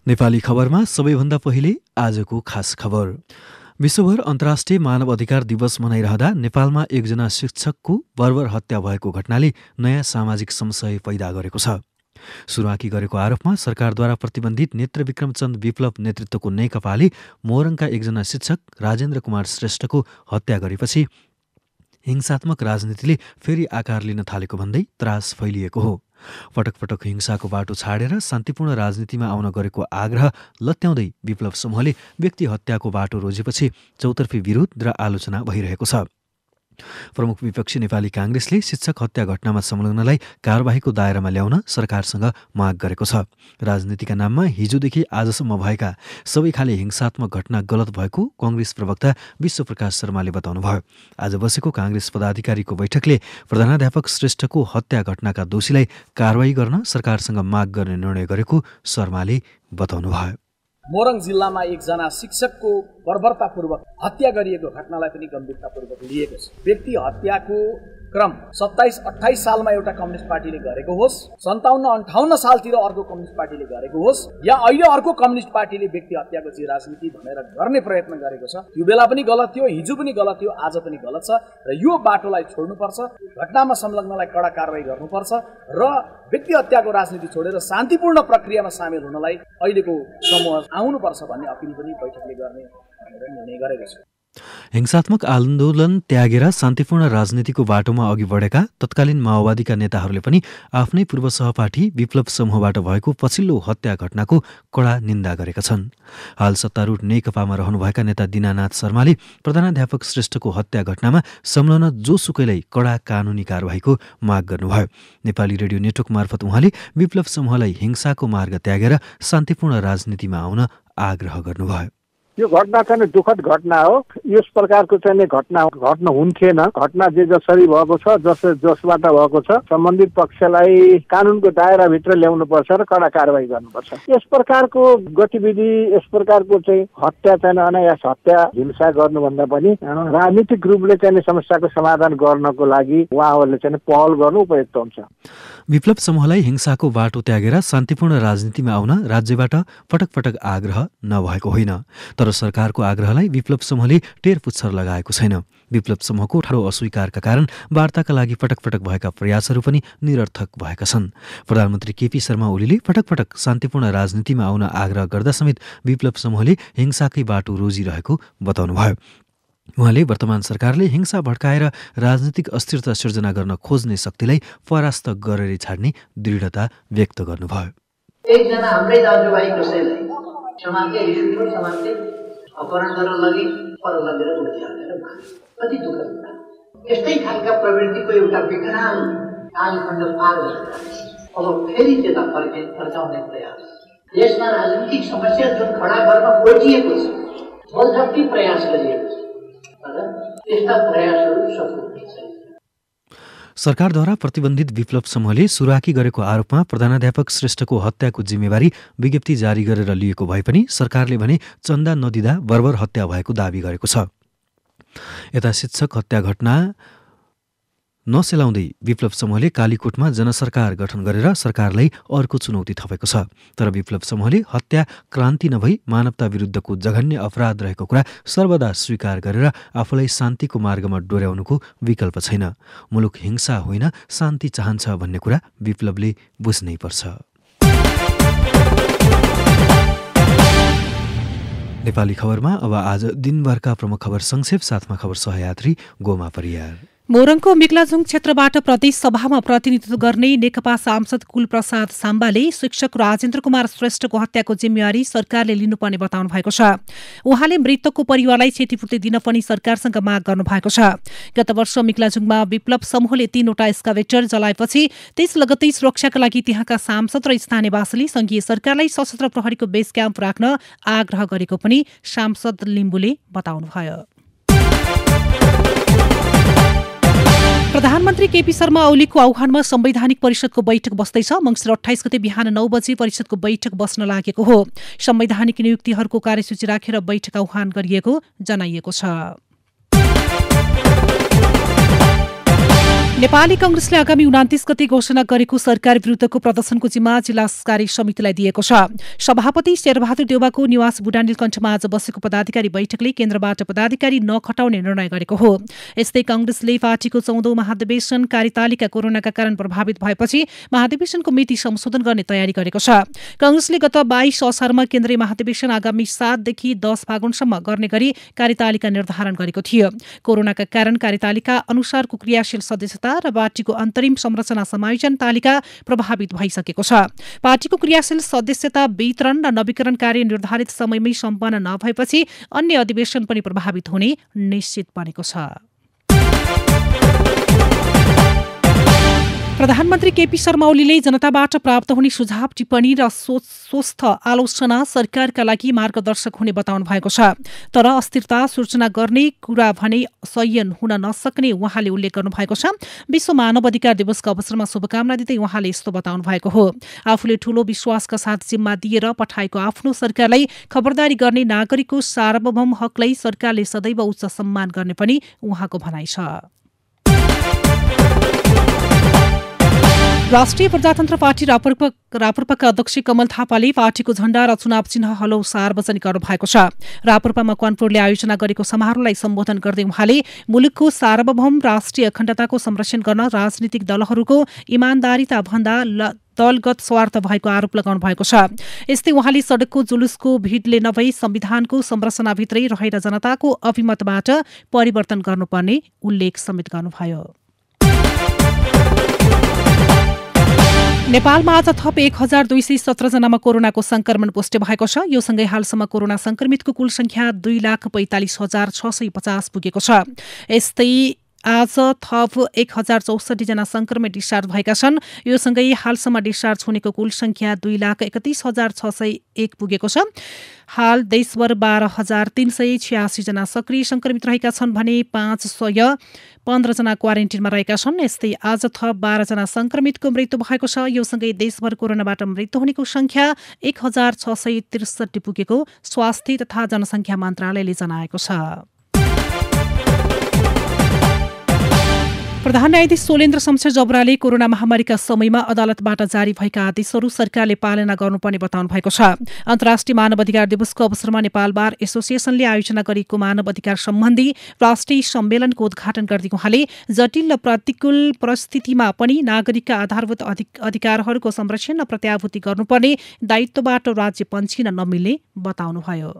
नेपाली खबरमा सबैभन्दा पहिले आजको खास खबर। विश्वभर अन्तर्राष्ट्रिय मानव अधिकार दिवस मनाइरहँदा नेपालमा एकजना शिक्षकको बर्बर हत्या भएको घटनाले नयाँ सामाजिक समस्या पैदा गरेको छ। सुरुवाकी गरेको आरोपमा सरकारद्वारा प्रतिबन्धित नेत्रविक्रमचन्द विप्लव नेतृत्वको नेकपाले मोरङका एकजना शिक्षक राजेन्द्र कुमार श्रेष्ठको हत्या गरेपछि हिंसात्मक राजनीतिले फेरि आकार लिन थालेको भन्दै त्रास फैलिएको हो। पटक पटक हिंसाको बाटो छाडेर शान्तिपूर्ण राजनीतिमा आउन गरेको आग्रह लत्याउँदै विप्लव समूहले व्यक्ति हत्याको बाटो रोजेपछि चौतर्फी विरोध र आलोचना भइरहेको छ। प्रमुख विपक्षी नेपाली काङ्ग्रेसले शिक्षक हत्या घटनामा संलग्नलाई कारबाहीको दायरामा ल्याउन सरकारसँग माग गरेको छ। राजनीतिका नाममा हिजोदेखि आजसम्म भएका सबै खाले हिंसात्मक घटना गलत भएको काङ्ग्रेस प्रवक्ता विश्वप्रकाश शर्माले बताउनुभयो। आज बसेको काङ्ग्रेस पदाधिकारीको बैठकले प्रधानाध्यापक श्रेष्ठको हत्या घटनाका दोषीलाई कारबाही गर्न सरकारसँग माग गर्ने निर्णय गरेको शर्माले बताउनुभयो। मोरङ जिल्लामा एकजना शिक्षकको बर्बरतापूर्वक हत्या गरिएको घटनालाई पनि गम्भीरतापूर्वक लिएको छ। व्यक्ति हत्याको क्रम 27-28 सालमा एउटा कम्युनिस्ट पार्टीले गरेको होस्, 57-58 सालतिर अर्को कम्युनिस्ट पार्टीले गरेको होस्, या अहिले अर्को कम्युनिस्ट पार्टीले व्यक्ति हत्याको चाहिँ राजनीति भनेर गर्ने प्रयत्न गरेको छ। त्यो बेला पनि गलत थियो, हिजो पनि गलत थियो, आज पनि गलत छ र यो बाटोलाई छोड्नुपर्छ। घटनामा संलग्नलाई कडा कारबाही गर्नुपर्छ र व्यक्ति हत्याको राजनीति छोडेर शान्तिपूर्ण प्रक्रियामा सामेल हुनलाई अहिलेको समूह आउनुपर्छ भन्ने अपिल पनि बैठकले गर्ने भनेर निर्णय गरेको छ। हिंसात्मक आन्दोलन त्यागेर शान्तिपूर्ण राजनीतिको बाटोमा अघि बढेका तत्कालीन माओवादीका नेताहरूले पनि आफ्नै पूर्व सहपाठी विप्लव समूहबाट भएको पछिल्लो हत्या घटनाको कडा निन्दा गरेका छन्। हाल सत्तारूढ नेकपामा रहनुभएका नेता दीनानाथ शर्माले प्रधानाध्यापक श्रेष्ठको हत्या घटनामा संलग्न जोसुकैलाई कडा कानुनी कारबाहीको माग गर्नुभयो। नेपाली रेडियो नेटवर्क मार्फत उहाँले विप्लव समूहलाई हिंसाको मार्ग त्यागेर शान्तिपूर्ण राजनीतिमा आउन आग्रह गर्नुभयो। यो घटना चाहिँ दुःखद घटना हो। यस प्रकारको चाहिँ घटना घट्न हुन्थेन। घटना जे जसरी भएको छ, जसबाट भएको छ, सम्बन्धित पक्षलाई कानुनको दायराभित्र ल्याउनुपर्छ र कडा कारबाही गर्नुपर्छ। यस प्रकारको गतिविधि, यस प्रकारको चाहिँ हत्या चाहिँ अनायास हत्या हिंसा गर्नुभन्दा पनि राजनीतिक रूपले चाहिँ समस्याको समाधान गर्नको लागि उहाँहरूले चाहिँ पहल गर्नु उपयुक्त हुन्छ। विप्लव समूहलाई हिंसाको बाटो त्यागेर शान्तिपूर्ण राजनीतिमा आउन राज्यबाट पटक पटक आग्रह नभएको होइन, तर सरकारको आग्रहलाई विप्लव समूहले टेर पुच्छर लगाएको छैन। विप्लव समूहको ठाडो अस्वीकारका कारण वार्ताका लागि पटक पटक भएका प्रयासहरू पनि निरर्थक भएका छन्। प्रधानमन्त्री केपी शर्मा ओलीले पटक पटक शान्तिपूर्ण राजनीतिमा आउन आग्रह गर्दा समेत विप्लव समूहले हिंसाकै बाटो रोजिरहेको बताउनुभयो। उहाँले वर्तमान सरकारले हिंसा भड्काएर राजनीतिक अस्थिरता सिर्जना गर्न खोज्ने शक्तिलाई परास्त गरेर छाड्ने दृढता व्यक्त गर्नुभयो। एकजना हाम्रै दाजुभाइ कसैलाई समाजले रिसुटो समाजले अपहरण गर्न लगे, पर लगेर गोली हालेर मारे। कति दुःखद कुरा। यस्तै खालका प्रवृत्तिको एउटा विकराल कालखण्ड पार गरेर अब फेरि त्यता फर्काउने प्रयास। देशमा राजनीतिक समस्या जुन खडा गर्न खोजिएको छ, बलजफ्ती प्रयास गरिएको छ, तर त्यस्ता प्रयासहरू सफल हुँदैछन्। सरकारद्वारा प्रतिबन्धित विप्लव समूहले सुरुवाकी गरेको आरोपमा प्रधानाध्यापक श्रेष्ठको हत्याको जिम्मेवारी विज्ञप्ति जारी गरेर लिएको भए पनि सरकारले भने चन्दा नदिँदा बर्बर हत्या भएको दावी गरेको छ। यता शिक्षक हत्या घटना नसेलाउँदै विप्लव समूहले कालीकोटमा जनसरकार गठन गरेर सरकारलाई अर्को चुनौती थपेको छ। तर विप्लव समूहले हत्या क्रान्ति नभई मानवता विरुद्धको जघन्य अपराध रहेको कुरा सर्वदा स्वीकार गरेर आफूलाई शान्तिको मार्गमा डोर्याउनुको विकल्प छैन। मुलुक हिंसा होइन शान्ति चाहन्छ भन्ने कुरा विप्लवले बुझ्नै पर्छ। नेपाली खबरमा अब आज दिनभरका प्रमुख खबर संक्षेप, साथमा खबर सहयात्री गोमा परियार। मोरङको मिक्लाजुङ क्षेत्रबाट प्रदेश सभामा प्रतिनिधित्व गर्ने नेकपा सांसद कुलप्रसाद साम्बाले शिक्षक राजेन्द्र कुमार श्रेष्ठको हत्याको जिम्मेवारी सरकारले लिनुपर्ने बताउनु भएको छ। उहाँले मृतकको परिवारलाई क्षतिपूर्ति दिन पनि सरकारसँग माग गर्नु भएको छ। गत वर्ष मिक्लाजुङमा विप्लव समूहले 3वटा एक्सकाभेटर जलाएपछि त्यस लगत्तै सुरक्षाका लागि त्यहाँका सांसद र स्थानीयवासीले संघीय सरकारलाई सशस्त्र प्रहरीको बेस क्याम्प राख्न आग्रह गरेको पनि सांसद लिम्बुले बताउनुभयो। प्रधानमन्त्री केपी शर्मा ओलीको आह्वानमा संवैधानिक परिषदको बैठक बस्दैछ। मङ्सिर 28 गते बिहान 9 बजे परिषदको बैठक बस्न लागेको हो। संवैधानिक नियुक्तिहरूको कार्यसूची राखेर बैठक आह्वान गरिएको जनाइएको छ। नेपाली कांग्रेसले आगामी 29 गते घोषणा गरेको सरकार विरुद्धको प्रदर्शनको जिम्मा जिल्ला कार्य समितिलाई दिएको छ। सभापति शेरबहादुर देउवाको निवास बुढानील कण्ठमा आज बसेको पदाधिकारी बैठकले केन्द्रबाट पदाधिकारी नखटाउने निर्णय गरेको हो। यस्तै कांग्रेसले पार्टीको 14औं महाधिवेशन कार्यतालिका कोरोनाका कारण प्रभावित भएपछि महाधिवेशनको मिति संशोधन गर्ने तयारी गरेको छ। कांग्रेसले गत 22 असारमा केन्द्रीय महाधिवेशन आगामी 7 देखि 10 फागुनसम्म गर्ने गरी कार्यतालिका निर्धारण गरेको थियो। कोरोनाका कारण कार्यतालिका अनुसारको क्रियाशील सदस्यता र पार्टीको अन्तरिम संरचना समायोजन तालिका प्रभावित भइसकेको छ। पार्टीको क्रियाशील सदस्यता वितरण र नवीकरण कार्य निर्धारित समयमै सम्पन्न नभएपछि अन्य अधिवेशन पनि प्रभावित हुने निश्चित बनेको छ। प्रधानमन्त्री केपी शर्मा ओलीले जनताबाट प्राप्त हुने सुझाव टिप्पणी र स्वस्थ आलोचना सरकारका लागि मार्गदर्शक हुने बताउनु भएको छ। तर अस्थिरता सूचना गर्ने कुरा भने संयन हुन नसक्ने उहाँले उल्लेख गर्नुभएको छ। विश्व मानव अधिकार दिवसको अवसरमा शुभकामना दिँदै उहाँले यस्तो बताउनु भएको हो। आफूले ठूलो विश्वासका साथ जिम्मा दिएर पठाएको आफ्नो सरकारलाई खबरदारी गर्ने नागरिकको सार्वभौम हकलाई सरकारले सदैव उच्च सम्मान गर्ने पनि उहाँको भनाइ छ। राष्ट्रिय प्रजातन्त्र पार्टी राप्रपाका अध्यक्ष कमल थापाले पार्टीको झण्डा र चुनाव चिन्ह हलौ सार्वजनिक गर्नुभएको छ। राप्रपा मकवानपुरले आयोजना गरेको समारोहलाई सम्बोधन गर्दै उहाँले मुलुकको सार्वभौम राष्ट्रिय अखण्डताको संरक्षण गर्न राजनीतिक दलहरूको इमान्दारिता भन्दा दलगत स्वार्थ भएको आरोप लगाउनु भएको छ। यस्तै उहाँले सडकको जुलुसको भिडले नभई संविधानको संरचनाभित्रै रहेर जनताको अभिमतबाट परिवर्तन गर्नुपर्ने उल्लेख समेत गर्नुभयो। नेपालमा आज थप 1217 जनामा कोरोनाको संक्रमण पुष्टि भएको छ। यो सँगै हालसम्म कोरोना संक्रमितको कुल संख्या 2,45,650 पुगेको छ। यस्तै आज थप 1064 जना संक्रमित डिस्चार्ज भएका छन्। यो सँगै हालसम्म डिस्चार्ज हुनेको कुल संख्या 2,31,601 पुगेको छ। हाल देशभर 12,386 जना सक्रिय संक्रमित रहेका छन् भने 515 जना क्वारेन्टिनमा रहेका छन्। यस्तै आज थप 12 जना संक्रमितको मृत्यु भएको छ। यो सँगै देशभर कोरोनाबाट मृत्यु हुनेको संख्या 1,663 पुगेको स्वास्थ्य तथा जनसंख्या मन्त्रालयले जनाएको छ। प्रधान न्यायाधीश सोलेन्द्र शमशेर जबराले कोरोना महामारीका समयमा अदालतबाट जारी भएका आदेशहरू सरकारले पालना गर्नुपर्ने बताउनु भएको छ। अन्तर्राष्ट्रिय मानव अधिकार दिवसको अवसरमा नेपाल बार एसोसिएसनले आयोजना गरेको मानव अधिकार सम्बन्धी राष्ट्रिय सम्मेलनको उद्घाटन गर्दै उहाँले जटिल र प्रतिकूल परिस्थितिमा पनि नागरिकका आधारभूत अधिकारहरूको संरक्षण र प्रत्याभूति गर्नुपर्ने दायित्वबाट राज्य पन्छिन नमिल्ने बताउनुभयो।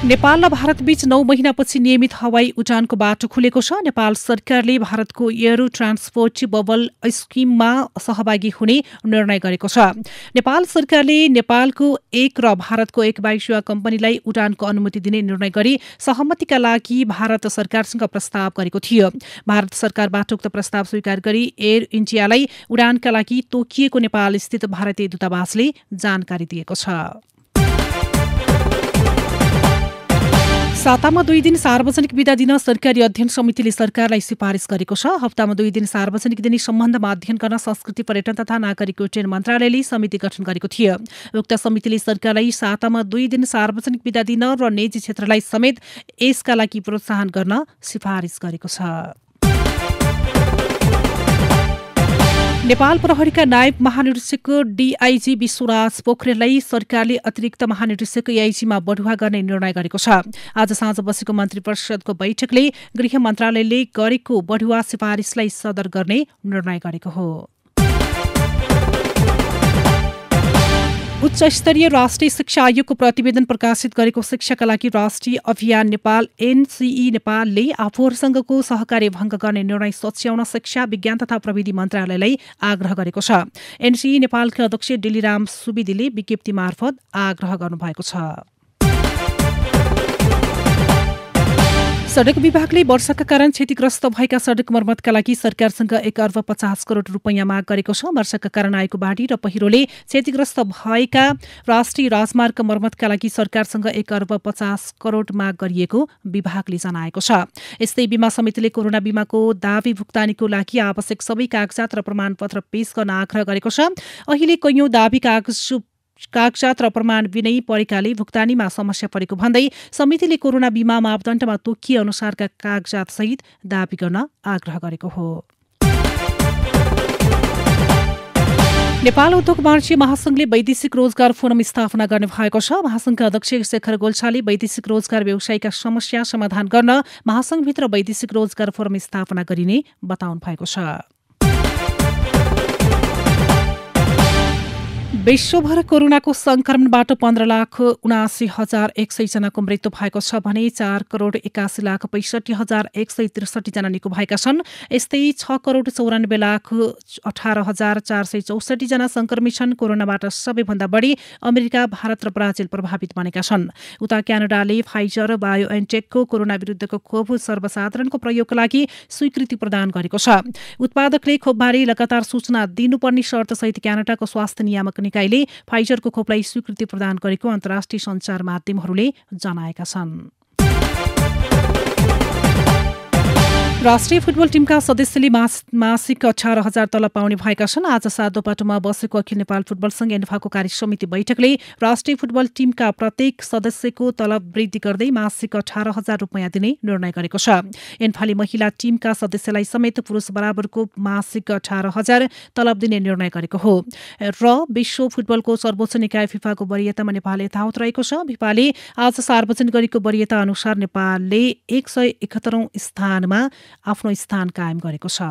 नेपाल र भारतबीच 9 महिनापछि नियमित हवाई उडानको बाटो खुलेको छ। नेपाल सरकारले भारतको एयर ट्रान्सपोर्ट बबल स्किममा सहभागी हुने निर्णय गरेको छ। नेपाल सरकारले नेपालको एक र भारतको एक वायुसेवा कम्पनीलाई उडानको अनुमति दिने निर्णय गरी सहमतिका लागि भारत सरकारसँग प्रस्ताव गरेको थियो। भारत सरकारबाट उक्त प्रस्ताव स्वीकार गरी एयर इन्डियालाई उडानका लागि तोकिएको नेपाल स्थित भारतीय दूतावासले जानकारी दिएको छ। सातामा 2 दिन सार्वजनिक बिदा दिन सरकारी अध्ययन समितिले सरकारलाई सिफारिस गरेको छ। हप्तामा 2 दिन सार्वजनिक दिने सम्बन्धमा अध्ययन गर्न संस्कृति पर्यटन तथा नागरिक उड्डयन मन्त्रालयले समिति गठन गरेको थियो। उक्त समितिले सरकारलाई सातामा 2 दिन सार्वजनिक बिदा दिन र निजी क्षेत्रलाई समेत यसका लागि प्रोत्साहन गर्न सिफारिस गरेको छ। नेपाल प्रहरीका नायब महानिरीक्षक डीआईजी विश्वराज पोखरेललाई सरकारले अतिरिक्त महानिरीक्षक एआईजीमा बढुवा गर्ने निर्णय गरेको छ। आज साँझ बसेको मन्त्री परिषदको बैठकले गृह मन्त्रालयले गरेको बढुवा सिफारिसलाई सदर गर्ने निर्णय गरेको हो। उच्च स्तरीय राष्ट्रिय शिक्षा आयोगको प्रतिवेदन प्रकाशित गरेको शिक्षाका लागि राष्ट्रिय अभियान नेपाल एनसीई नेपालले आफूहरूसँगको सहकार्य भंग गर्ने निर्णय सच्याउन शिक्षा विज्ञान तथा प्रविधि मन्त्रालयलाई आग्रह गरेको छ। एनसीई नेपालका अध्यक्ष डिलिराम सुवेदीले विज्ञप्ति मार्फत आग्रह गर्नुभएको छ। सड़क विभागले वर्षाका कारण क्षतिग्रस्त भएका सड़क मर्मतका लागि सरकारसँग 1,50 करोड़ रुपैयाँ माग गरेको छ। वर्षाका कारण आएको बाढी र पहिरोले क्षतिग्रस्त भएका राष्ट्रिय राजमार्ग मर्मतका लागि सरकारसँग 1,50 करोड़ माग गरिएको विभागले जनाएको छ। यस्तै बीमा समितिले कोरोना बीमाको दावी भुक्तानीको लागि आवश्यक सबै कागजात र प्रमाणपत्र पेश गर्न आग्रह गरेको छ। अहिले कैयौं दावी कागज कागजात र प्रमाण बिनै परेकाले भुक्तानीमा समस्या परेको भन्दै समितिले कोरोना बीमा मापदण्डमा तोकिए अनुसारका कागजातसहित दावी गर्न आग्रह गरेको हो। नेपाल उद्योग वाणिज्य महासंघले वैदेशिक रोजगार फोरम स्थापना गर्ने भएको छ। महासंघका अध्यक्ष शेखर गोल्छाले वैदेशिक रोजगार व्यवसायका समस्या समाधान गर्न महासंघभित्र वैदेशिक रोजगार फोरम स्थापना गरिने बताउनु भएको छ। विश्वभर कोरोनाको संक्रमणबाट 15,79,100 जनाको मृत्यु भएको छ भने 4,81,65,163 जना निको भएका छन्। यस्तै 6,94,18,464 जना संक्रमित छन्। कोरोनाबाट सबैभन्दा बढी अमेरिका, भारत र ब्राजिल प्रभावित बनेका छन्। उता क्यानाडाले फाइजर बायोएनटेकको कोरोना विरुद्धको खोप सर्वसाधारणको प्रयोगका लागि स्वीकृति प्रदान गरेको छ। उत्पादकले खोपबारे लगातार सूचना दिनुपर्ने शर्तसहित क्यानाडाको स्वास्थ्य नियामक निकायले फाइजरको खोपलाई स्वीकृति प्रदान गरेको अन्तर्राष्ट्रिय सञ्चार माध्यमहरूले जनाएका छन्। राष्ट्रिय फुटबल टिमका सदस्यले मासिक 18,000 तलब पाउने भएका छन्। आज सातोपाटोमा बसेको अखिल नेपाल फुटबल संघ एन्फाको कार्यसमिति बैठकले राष्ट्रिय फुटबल टिमका प्रत्येक सदस्यको तलब वृद्धि गर्दै मासिक 18,000 रुपियाँ दिने निर्णय गरेको छ। एन्फाले महिला टिमका सदस्यलाई समेत पुरुष बराबरको मासिक 18,000 तलब दिने निर्णय गरेको हो। र विश्व फुटबलको सर्वोच्च निकाय फिफाको वरियतामा नेपाल यथावत रहेको छ। फिफाले आज सार्वजनिक गरेको वरियता अनुसार नेपालले 171औं स्थानमा आफ्नो स्थान कायम गरेको छ।